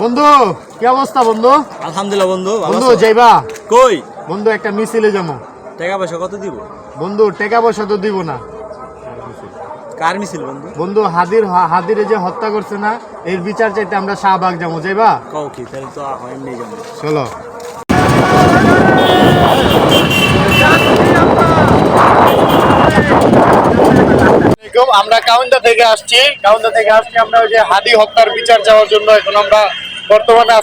বন্ধু কি অবস্থা বন্ধু? আলহামদুলিল্লাহ বন্ধু। বন্ধু যাইবা কই? বন্ধু একটা মিছিলে যাবো। টাকা পয়সা কত দিব? বন্ধু টাকা পয়সা তো দিব না। কার মিছিল বন্ধু? বন্ধু হাদিরে যে হত্যা করছে না, এর বিচার চাইতে আমরা শাহবাগ যাবো। যাইবা? কও কি? তাহলে তো এমনি যাবো। চলো। আমরা কাউন্টা থেকে আসছি আমরা ওই যে হাদি হত্যার বিচার যাওয়ার জন্য। এখন আমরা বর্তমানে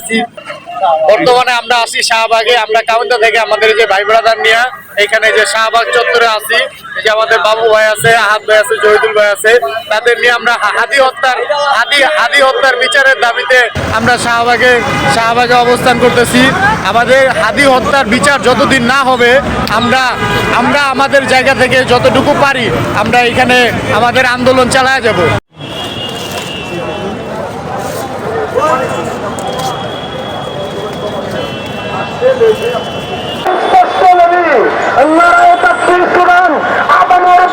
আমরা আসি শাহবাগে। আমরা কাউন্টা থেকে আমাদের যে ভাই ব্রাদার নিয়ে এখানে যে শাহবাগ চত্বরে আসি, যে আমাদের বাবু ভাই আছে, আহাদ ভাই আছে, জহিদুল ভাই আছে, তাদের নিয়ে আমরা হাদি হত্যার বিচারের দাবিতে আমরা শাহবাগে অবস্থান করতেছি। আমাদের হাদি হত্যার বিচার যতদিন না হবে আমরা আমাদের জায়গা থেকে যতটুকু পারি আমরা এখানে আমাদের আন্দোলন চালায় যাব।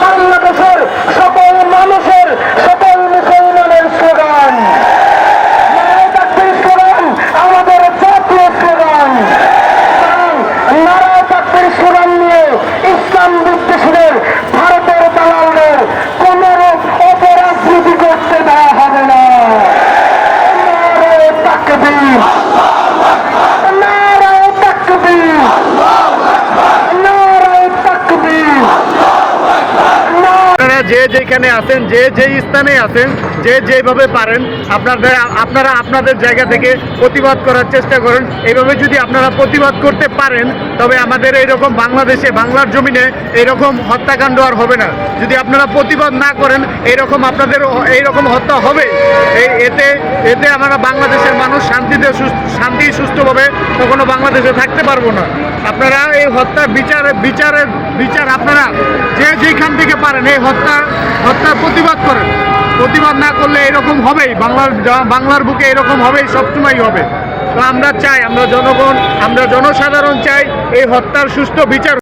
বাংলাদেশের সকল মানুষের, সকল মুসলমানের স্লোগান, আমাদের জাতীয় স্লোগান। নারায়ে তাকবীর স্লোগান নিয়ে ইসলাম বিদ্বেষীদের, ভারতের দালালদের কোনরূপ অপরাজনীতি করতে দেওয়া হবে না। নারায়ে তাকবীর, নারায়ে তাকবীর, নারায়ে তাকবীর। যে যেখানে আছেন, যে স্থানে আছেন, যে যেভাবে পারেন আপনারা আপনাদের জায়গা থেকে প্রতিবাদ করার চেষ্টা করুন। এইভাবে যদি আপনারা প্রতিবাদ করতে পারেন তবে আমাদের এইরকম বাংলাদেশে, বাংলার জমিনে এইরকম হত্যাকাণ্ড আর হবে না। যদি আপনারা প্রতিবাদ না করেন আপনাদের এইরকম হত্যা হবে। এতে আমরা বাংলাদেশের মানুষ সুষ্ঠুভাবে কখনো বাংলাদেশে থাকতে পারবো না। আপনারা এই হত্যার বিচার আপনারা যে যেখান থেকে পারেন এই হত্যার প্রতিবাদ করেন। প্রতিবাদ না করলে এরকম হবেই, বাংলার বুকে এরকম হবেই, সবসময় হবে। তো আমরা জনসাধারণ চাই এই হত্যার সুষ্ঠু বিচার।